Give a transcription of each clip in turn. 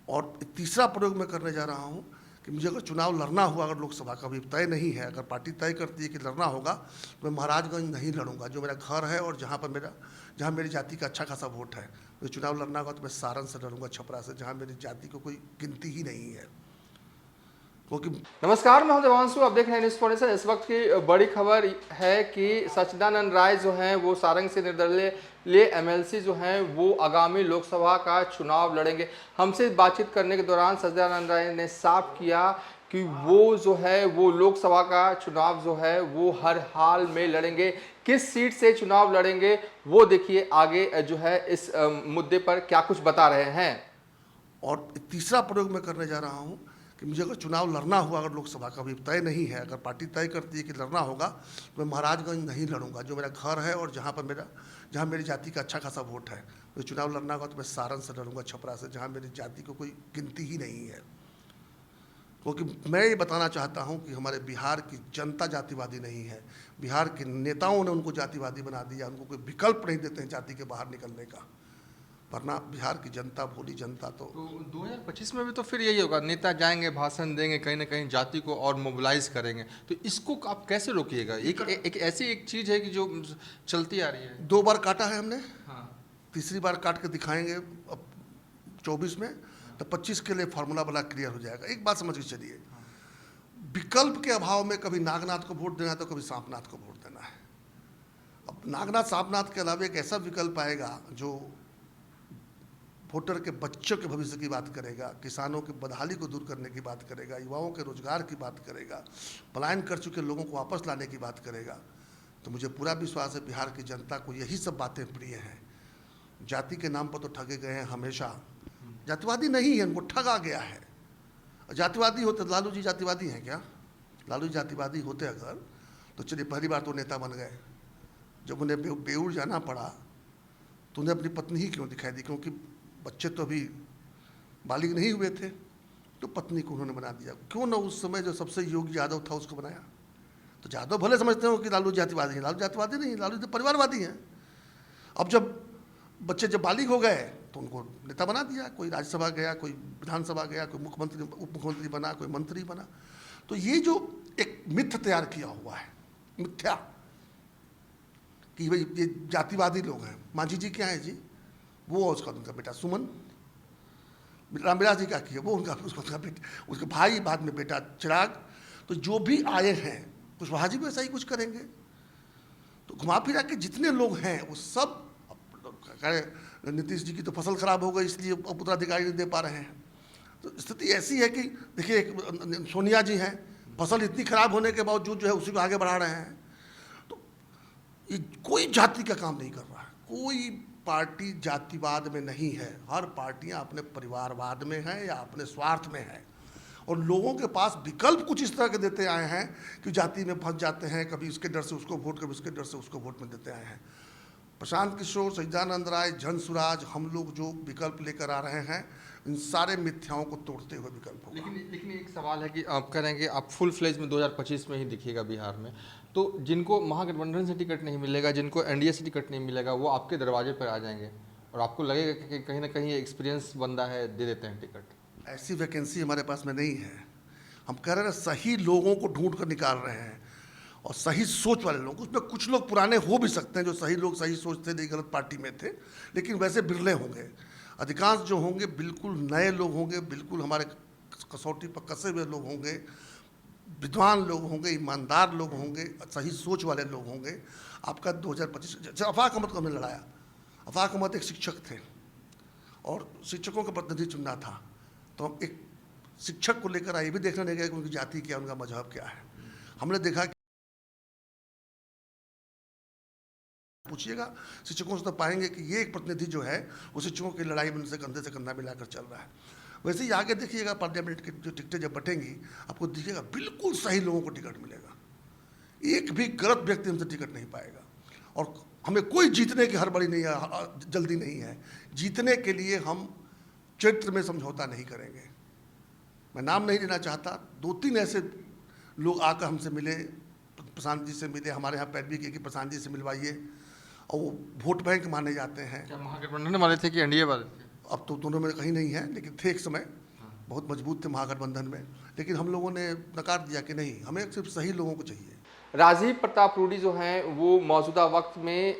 और तीसरा प्रयोग मैं करने जा रहा हूँ कि मुझे अगर चुनाव लड़ना हुआ, अगर लोकसभा का भी तय नहीं है, अगर पार्टी तय करती है कि लड़ना होगा, तो मैं महाराजगंज नहीं लड़ूंगा, जो मेरा घर है और जहाँ मेरी जाति का अच्छा खासा वोट है। मुझे चुनाव लड़ना होगा तो मैं सारण से लड़ूंगा, छपरा से, जहाँ मेरी जाति को कोई गिनती ही नहीं है, क्योंकि नमस्कार, मैं हूं देवांशु। आप देख रहे हैं न्यूज़ पॉइंट। इस वक्त की बड़ी खबर है कि सच्चिदानंद राय जो हैं वो सारंग से निर्दलीय एमएलसी जो हैं वो आगामी लोकसभा का चुनाव लड़ेंगे। हमसे बातचीत करने के दौरान सच्चिदानंद राय ने साफ किया कि वो जो है वो लोकसभा का चुनाव जो है वो हर हाल में लड़ेंगे। किस सीट से चुनाव लड़ेंगे वो देखिए आगे जो है इस मुद्दे पर क्या कुछ बता रहे हैं। और तीसरा प्रयोग मैं करने जा रहा हूँ कि मुझे अगर चुनाव लड़ना हुआ, अगर लोकसभा का भी तय नहीं है, अगर पार्टी तय करती है कि लड़ना होगा, तो मैं महाराजगंज नहीं लड़ूंगा, जो मेरा घर है और जहाँ मेरी जाति का अच्छा खासा वोट है। मुझे चुनाव लड़ना होगा तो मैं सारण से लड़ूंगा, छपरा से, जहाँ मेरी जाति को कोई गिनती ही नहीं है, क्योंकि मैं ये बताना चाहता हूँ कि हमारे बिहार की जनता जातिवादी नहीं है। बिहार के नेताओं ने उनको जातिवादी बना दिया, उनको कोई विकल्प नहीं देते हैं जाति के बाहर निकलने का, वरना बिहार की जनता, भोली जनता तो 2025 में भी तो फिर यही होगा, नेता जाएंगे, भाषण देंगे, कहीं ना कहीं जाति को और मोबिलाइज करेंगे। तो इसको आप कैसे रोकिएगा? एक ऐसी एक चीज है कि जो चलती आ रही है। 2 बार काटा है हमने, हाँ। तीसरी बार काट के दिखाएंगे अब 24 में, तो 25 के लिए फार्मूला बड़ा क्लियर हो जाएगा। एक बात समझ के चलिए, विकल्प के अभाव में कभी नागनाथ को वोट देना है तो कभी सांपनाथ को वोट देना है। अब नागनाथ सांपनाथ के अलावा एक ऐसा विकल्प आएगा जो वोटर के बच्चों के भविष्य की बात करेगा, किसानों की बदहाली को दूर करने की बात करेगा, युवाओं के रोजगार की बात करेगा, पलायन कर चुके लोगों को वापस लाने की बात करेगा। तो मुझे पूरा विश्वास है बिहार की जनता को यही सब बातें प्रिय हैं। जाति के नाम पर तो ठगे गए हैं हमेशा, जातिवादी नहीं है, उनको ठगा गया है। जातिवादी होते, लालू जी जातिवादी हैं क्या? लालू जी जातिवादी होते अगर तो चलिए पहली बार तो नेता बन गए। जब उन्हें बेऊर जाना पड़ा तो उन्हें अपनी पत्नी ही क्यों दिखाई दी? क्योंकि बच्चे तो अभी बालिग नहीं हुए थे, तो पत्नी को उन्होंने बना दिया। क्यों ना उस समय जो सबसे योग्य यादव था उसको बनाया? तो यादव भले समझते हो कि लालू जातिवादी हैं, लालू जातिवादी नहीं, लालू तो परिवारवादी हैं। अब जब बच्चे जब बालिग हो गए तो उनको नेता बना दिया, कोई राज्यसभा गया, कोई विधानसभा गया, कोई मुख्यमंत्री, उप मुख्यमंत्री बना, कोई मंत्री बना। तो ये जो एक मिथ्या तैयार किया हुआ है, मिथ्या, कि भाई ये जातिवादी लोग हैं। मांझी जी क्या है जी? वो उसका उनका बेटा सुमन। रामविलास जी क्या किया? वो उसका बेटा, उसके भाई, बाद में बेटा चिराग। तो जो भी आए हैं कुशवाहा जी भी ऐसा ही कुछ करेंगे। तो घुमा फिरा के जितने लोग हैं वो सब, नीतीश जी की तो फसल खराब हो गई इसलिए उत्तराधिकारी नहीं दे पा रहे हैं। तो स्थिति ऐसी है कि देखिए सोनिया जी हैं, फसल इतनी खराब होने के बावजूद जो है उसी को आगे बढ़ा रहे हैं। तो ये कोई जाति का काम नहीं कर रहा है, कोई पार्टी जातिवाद में नहीं है। हर पार्टियां अपने परिवारवाद में हैं या अपने स्वार्थ में हैं, और लोगों के पास विकल्प कुछ इस तरह के देते आए हैं कि जाति में फंस जाते हैं, कभी इसके डर से उसको वोट, कभी उसके डर से उसको वोट में देते आए हैं। प्रशांत किशोर, सच्चिदानंद राय, जनसुराज, हम लोग जो विकल्प लेकर आ रहे हैं, इन सारे मिथ्याओं को तोड़ते हुए विकल्प होगा। लेकिन एक सवाल है कि आप कह रहे हैं कि आप फुल फ्लेज में 2025 में ही दिखिएगा बिहार में, तो जिनको महागठबंधन से टिकट नहीं मिलेगा, जिनको एनडीए से टिकट नहीं मिलेगा, वो आपके दरवाजे पर आ जाएंगे और आपको लगेगा कि कहीं ना कहीं एक्सपीरियंस बंदा है, दे देते हैं टिकट। ऐसी वैकेंसी हमारे पास में नहीं है। हम कह रहे हैं सही लोगों को ढूंढ कर निकाल रहे हैं, और सही सोच वाले लोग। उसमें कुछ लोग पुराने हो भी सकते हैं जो सही लोग, सही सोचते थे, गलत पार्टी में थे, लेकिन वैसे बिरले होंगे। अधिकांश जो होंगे बिल्कुल नए लोग होंगे, बिल्कुल हमारे कसौटी पर कसे हुए लोग होंगे, विद्वान लोग होंगे, ईमानदार लोग होंगे, सही सोच वाले लोग होंगे। आपका 2025 अफाक अहमद को हमने लड़ाया। अफाक अहमद एक शिक्षक थे और शिक्षकों का प्रतिनिधि चुनना था, तो हम एक शिक्षक को लेकर आए, भी देखने नहीं गए कि उनकी जाति क्या, उनका मजहब क्या है। हमने देखा, पूछिएगा शिक्षकों से तो पाएंगे कि ये एक प्रतिनिधि जो है वो शिक्षकों की लड़ाई में उनसे कंधे से कंधा मिलाकर चल रहा है। वैसे ही आगे देखिएगा पार्लियामेंट की जो टिकटें जब बटेंगी, आपको दिखेगा बिल्कुल सही लोगों को टिकट मिलेगा, एक भी गलत व्यक्ति हमसे टिकट नहीं पाएगा। और हमें कोई जीतने की हड़बड़ी नहीं है, जल्दी नहीं है। जीतने के लिए हम चरित्र में समझौता नहीं करेंगे। मैं नाम नहीं लेना चाहता, 2-3 ऐसे लोग आकर हमसे मिले, प्रशांत जी से मिले, हमारे यहाँ पैरवी की कि प्रशांत जी से मिलवाइए, और वो वोट बैंक माने जाते हैं। क्या महागठबंधन वाले थे कि एनडीए वाले थे? अब तो दोनों में कहीं नहीं है, लेकिन थे एक समय, बहुत मजबूत थे महागठबंधन में, लेकिन हम लोगों ने नकार दिया कि नहीं, हमें सिर्फ सही लोगों को चाहिए। राजीव प्रताप रूडी जो हैं वो मौजूदा वक्त में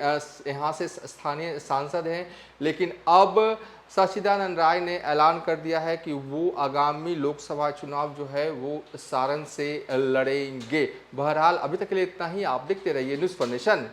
यहाँ से स्थानीय सांसद हैं, लेकिन अब सच्चिदानंद राय ने ऐलान कर दिया है कि वो आगामी लोकसभा चुनाव जो है वो सारण से लड़ेंगे। बहरहाल अभी तक के लिए इतना ही। आप देखते रहिए न्यूज़ फॉर नेशन।